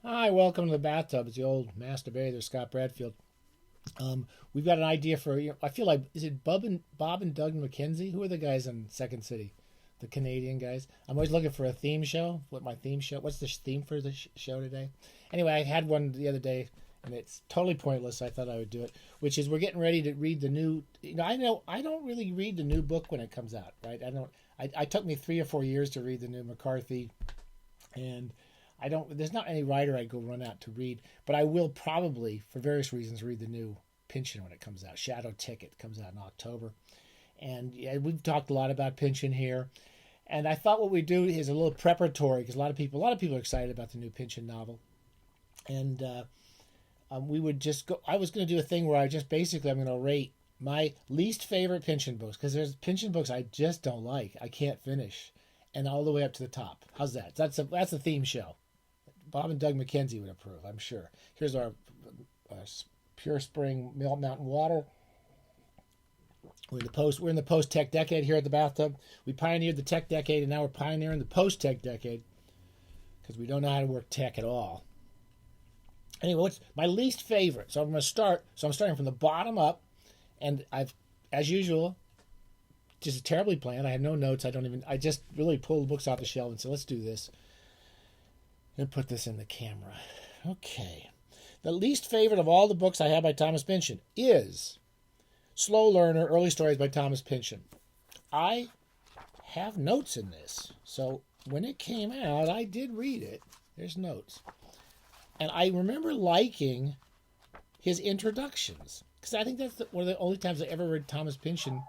Hi, welcome to the bathtub. It's the old master bather, Scott Bradfield. We've got an idea for I feel like is it Bob and Doug McKenzie? Who are the guys on Second City? The Canadian guys. I'm always looking for a theme show. What my theme show? What's the theme for the show today? Anyway, I had one the other day, and it's totally pointless. So I thought I would do it, which is we're getting ready to read the new. I know I don't really read the new book when it comes out, right? I don't. I took me 3 or 4 years to read the new McCarthy, and I don't. There's not any writer I go run out to read, but I will probably, for various reasons, read the new Pynchon when it comes out. Shadow Ticket comes out in October, and yeah, we've talked a lot about Pynchon here. And I thought what we do is a little preparatory because a lot of people are excited about the new Pynchon novel, and we would just go. I was going to do a thing where I'm going to rate my least favorite Pynchon books because there's Pynchon books I just don't like. I can't finish, and all the way up to the top. How's that? That's a theme show. Bob and Doug McKenzie would approve, I'm sure. Here's our uh, pure spring mountain water. We're in the post tech decade here at the bathtub. We pioneered the tech decade, and now we're pioneering the post tech decade because we don't know how to work tech at all. Anyway, what's my least favorite? So I'm going to start. So I'm starting from the bottom up, and I've, as usual, just terribly planned. I have no notes. I just really pulled the books off the shelf and said, let's do this and put this in the camera. Okay. The least favorite of all the books I have by Thomas Pynchon is Slow Learner, Early Stories by Thomas Pynchon. I have notes in this. So when it came out, I did read it. There's notes. And I remember liking his introductions. Because I think that's one of the only times I ever read Thomas Pynchon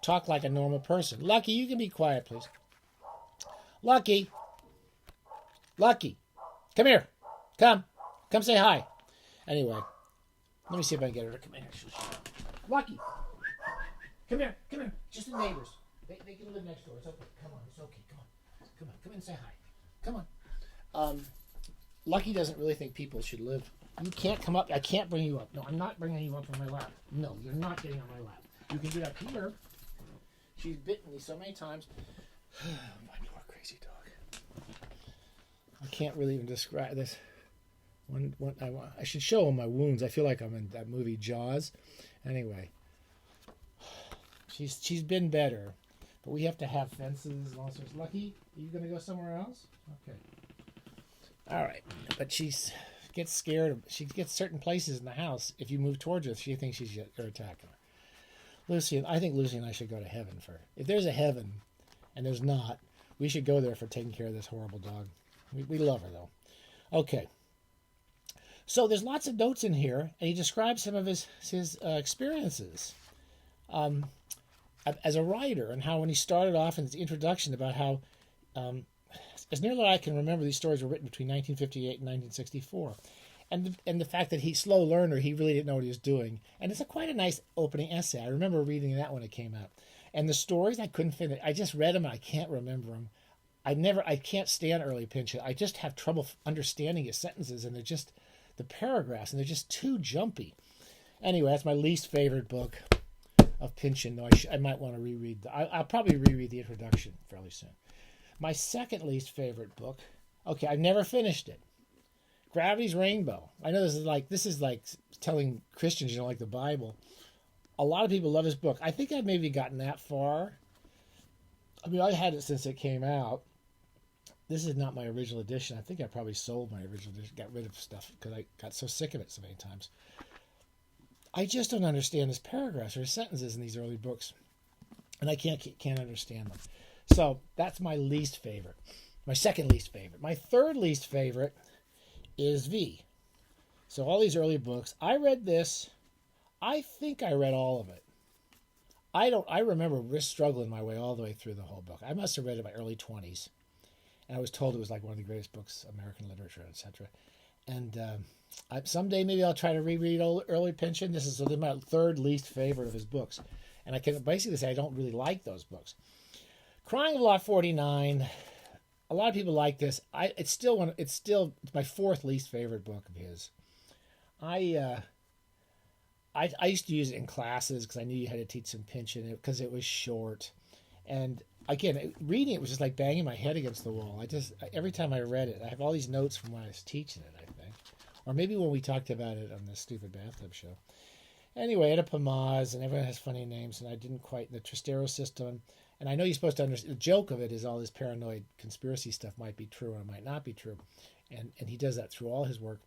talk like a normal person. Lucky, you can be quiet, please. Lucky. Lucky. Come here. Come. Come say hi. Anyway, let me see if I can get her to come in here. Lucky. Come here. Come here. Just the neighbors. They can live next door. It's okay. Come on. It's okay. Come on. Come on. Come in and say hi. Come on. Lucky doesn't really think people should live. You can't come up. I can't bring you up. No, I'm not bringing you up on my lap. No, you're not getting on my lap. You can get up here. She's bitten me so many times. My poor crazy dog. I can't really even describe this. I should show him my wounds. I feel like I'm in that movie Jaws. Anyway, she's been better, but we have to have fences and all sorts. Lucky, are you gonna go somewhere else? Okay. All right, but she gets scared. She gets certain places in the house. If you move towards her, she thinks you're attacking her. I think Lucy and I should go to heaven for. If there's a heaven, and there's not, we should go there for taking care of this horrible dog. We love her though. Okay. So there's lots of notes in here, and he describes some of his experiences as a writer, and how when he started off in his introduction about how, as nearly as I can remember, these stories were written between 1958 and 1964, and the fact that he's slow learner, he really didn't know what he was doing, and it's quite a nice opening essay. I remember reading that when it came out, and the stories I couldn't finish. I just read them and I can't remember them. I can't stand early Pynchon. I just have trouble understanding his sentences, and they're just the paragraphs, and they're just too jumpy. Anyway, that's my least favorite book of Pynchon. Though I might want to reread. I'll probably reread the introduction fairly soon. My second least favorite book. Okay, I've never finished it. Gravity's Rainbow. I know this is like telling Christians you don't like the Bible. A lot of people love this book. I think I've maybe gotten that far. I mean, I had it since it came out. This is not my original edition. I think I probably sold my original edition, got rid of stuff because I got so sick of it so many times. I just don't understand his paragraphs or his sentences in these early books, and I can't understand them. So that's my least favorite. My second least favorite. My third least favorite is V. So all these early books. I read this. I think I read all of it. I remember struggling my way all the way through the whole book. I must have read it in my early 20s. And I was told it was like one of the greatest books, American literature, etc. And someday maybe I'll try to reread early Pynchon. This is my third least favorite of his books. And I can basically say I don't really like those books. Crying of Lot 49. A lot of people like this. It's still my fourth least favorite book of his. I used to use it in classes because I knew you had to teach some Pynchon because it was short, and again, reading it was just like banging my head against the wall. Every time I read it, I have all these notes from when I was teaching it, I think. Or maybe when we talked about it on the Stupid Bathtub Show. Anyway, Oedipus Maz, and everyone has funny names, and I didn't quite, the Trastero system. And I know you're supposed to understand, the joke of it is all this paranoid conspiracy stuff might be true or might not be true. And he does that through all his work.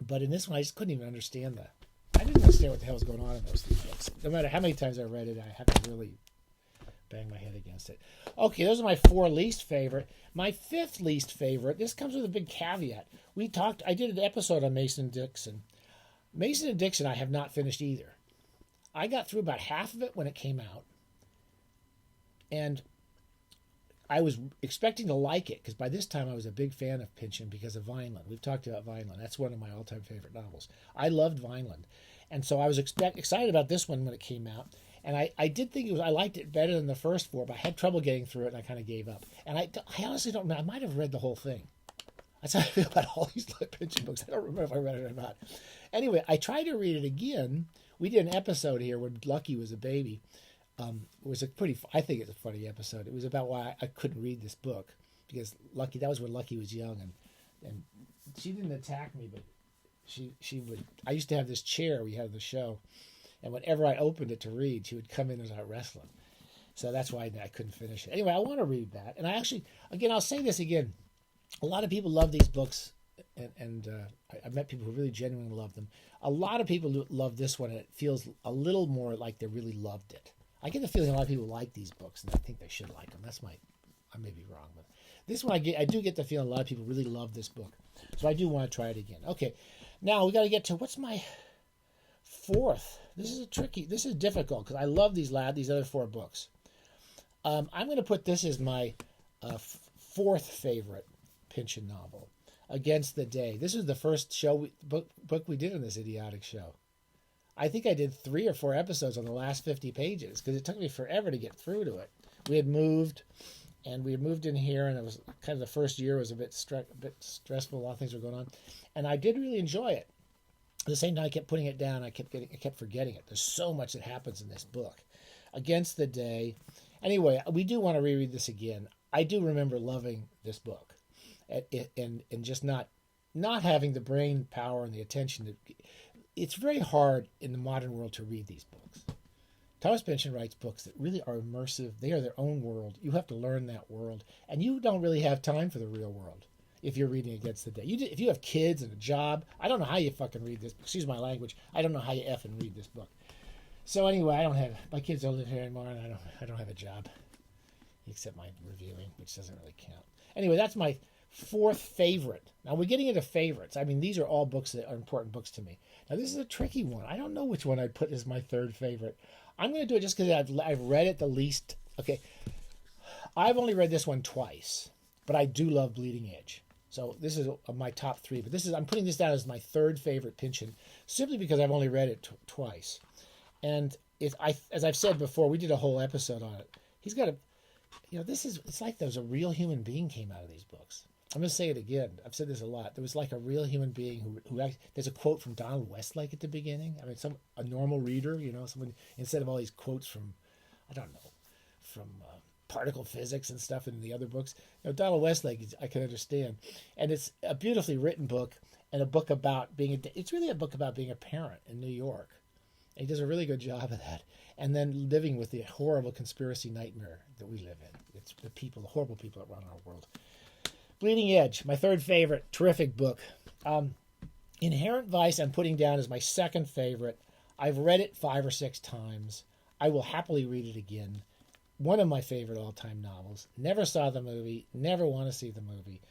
But in this one, I just couldn't even understand that. I didn't understand what the hell was going on in those three books. No matter how many times I read it, I have to really bang my head against it. Okay, those are my 4 least favorite. My 5th least favorite, this comes with a big caveat. I did an episode on Mason and Dixon. Mason and Dixon I have not finished either. I got through about half of it when it came out. And I was expecting to like it, because by this time I was a big fan of Pynchon because of Vineland. We've talked about Vineland. That's one of my all-time favorite novels. I loved Vineland. And so I was excited about this one when it came out. And I did think I liked it better than the first 4, but I had trouble getting through it, and I kind of gave up. And I honestly don't know. I might have read the whole thing. That's how I feel about all these Pynchon books. I don't remember if I read it or not. Anyway, I tried to read it again. We did an episode here when Lucky was a baby. It was I think it's a funny episode. It was about why I couldn't read this book, because that was when Lucky was young, and she didn't attack me, but she would. I used to have this chair we had on the show, and whenever I opened it to read, she would come in as I was wrestling. So that's why I couldn't finish it. Anyway, I want to read that, and I actually, again, I'll say this again. A lot of people love these books, and I've met people who really genuinely love them. A lot of people love this one, and it feels a little more like they really loved it. I get the feeling a lot of people like these books, and I think they should like them. I may be wrong, but this one I do get the feeling a lot of people really love this book. So I do want to try it again. Okay, now we got to get to what's my 4th. This is difficult because I love these other 4 books. I'm going to put this as my 4th favorite Pynchon novel, Against the Day. This is the first book we did on this idiotic show. I think I did 3 or 4 episodes on the last 50 pages because it took me forever to get through to it. We had moved in here, and it was kind of the first year was a bit stressful. A lot of things were going on, and I did really enjoy it. At the same time, I kept putting it down. I kept forgetting it. There's so much that happens in this book. Against the Day. Anyway, we do want to reread this again. I do remember loving this book, and just not having the brain power and the attention. It's very hard in the modern world to read these books. Thomas Pynchon writes books that really are immersive. They are their own world. You have to learn that world, and you don't really have time for the real world if you're reading Against the Day. If you have kids and a job, I don't know how you fucking read this. Excuse my language. I don't know how you effing read this book. So anyway, my kids don't live here anymore, and I don't have a job except my reviewing, which doesn't really count. Anyway, that's my 4th favorite. Now we're getting into favorites. I mean, these are all books that are important books to me. Now this is a tricky one. I don't know which one I'd put as my 3rd favorite. I'm going to do it just because I've read it the least. Okay, I've only read this one twice, but I do love Bleeding Edge. So this is my top 3. But I'm putting this down as my 3rd favorite Pynchon, simply because I've only read it twice. And as I've said before, we did a whole episode on it. He's got it's like there's a real human being came out of these books. I'm going to say it again. I've said this a lot. There was like a real human being who there's a quote from Donald Westlake at the beginning. I mean, a normal reader, someone, instead of all these quotes from, I don't know, from particle physics and stuff in the other books. Donald Westlake, I can understand. And it's a beautifully written book, and a book about it's really a book about being a parent in New York. And he does a really good job of that. And then living with the horrible conspiracy nightmare that we live in. It's the horrible people that run our world. Bleeding Edge, my 3rd favorite, terrific book. Inherent Vice I'm putting down as my 2nd favorite. I've read it 5 or 6 times. I will happily read it again. One of my favorite all-time novels. Never saw the movie. Never want to see the movie.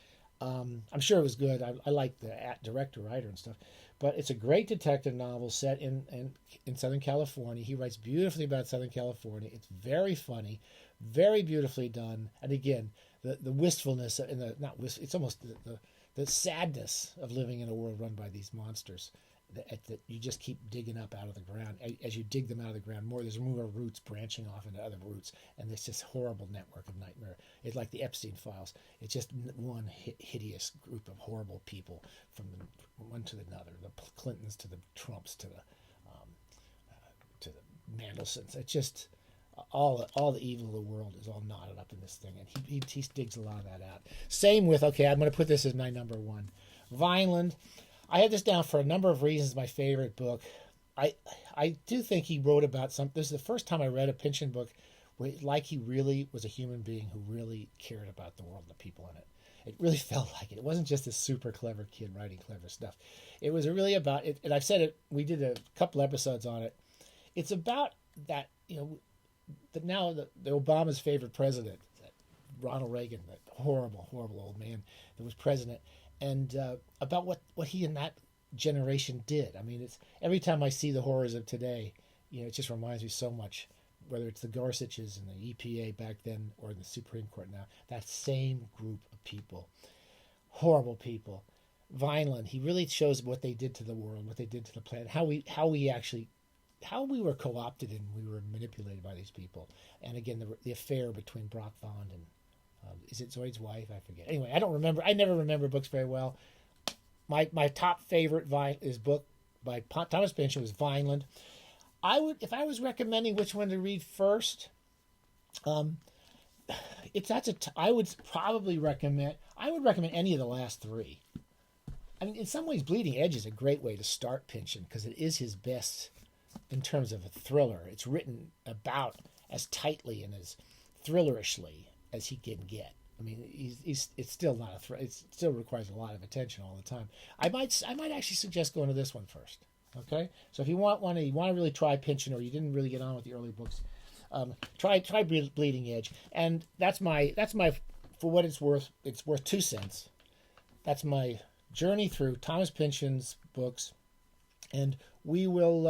I'm sure it was good. I like the director, writer, and stuff. But it's a great detective novel set in Southern California. He writes beautifully about Southern California. It's very funny, very beautifully done. And again, the wistfulness and it's almost the sadness of living in a world run by these monsters that you just keep digging up out of the ground. As you dig them out of the ground, there's more roots branching off into other roots, and it's this horrible network of nightmare. It's like the Epstein files. It's just one hideous group of horrible people, from one to another, the Clintons to the Trumps to the Mandelsons. It's just all the evil of the world is all knotted up in this thing, and he digs a lot of that out. Same with, okay, I'm going to put this as my number one, Vineland. I have this down for a number of reasons. My favorite book. I do think he wrote about some. This is the first time I read a Pynchon book where, like, he really was a human being who really cared about the world and the people in it. It really felt like it. It wasn't just a super clever kid writing clever stuff. It was really about it. And I've said it. We did a couple episodes on it. It's about that. Now the Obama's favorite president, Ronald Reagan, that horrible old man that was president, and about what he and that generation did. I mean, it's every time I see the horrors of today, it just reminds me so much. Whether it's the Gorsuches and the EPA back then or the Supreme Court now, that same group of people, horrible people. Vineland, he really shows what they did to the world, what they did to the planet, how we were co-opted and we were manipulated by these people. And again, the affair between Brock Vaughn and is it Zoid's wife? I forget. Anyway, I don't remember. I never remember books very well. My top favorite book by Thomas Pynchon was Vineland. If I was recommending which one to read first, I would recommend any of the last three. I mean, in some ways, Bleeding Edge is a great way to start Pynchon because it is his best in terms of a thriller. It's written about as tightly and as thrillerishly as he can get. I mean, it's still not a thrill. It still requires a lot of attention all the time. I might actually suggest going to this one first. Okay, so if you want to really try Pynchon, or you didn't really get on with the early books, try Bleeding Edge, and that's my for what it's worth 2 cents. That's my journey through Thomas Pynchon's books, and we will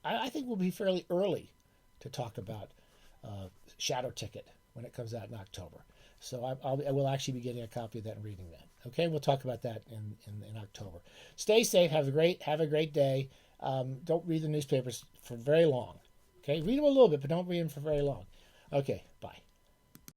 I think we'll be fairly early to talk about Shadow Ticket when it comes out in October. So I will actually be getting a copy of that and reading that. Okay, we'll talk about that in October. Stay safe. Have a great day. Don't read the newspapers for very long. Okay, read them a little bit, but don't read them for very long. Okay, bye.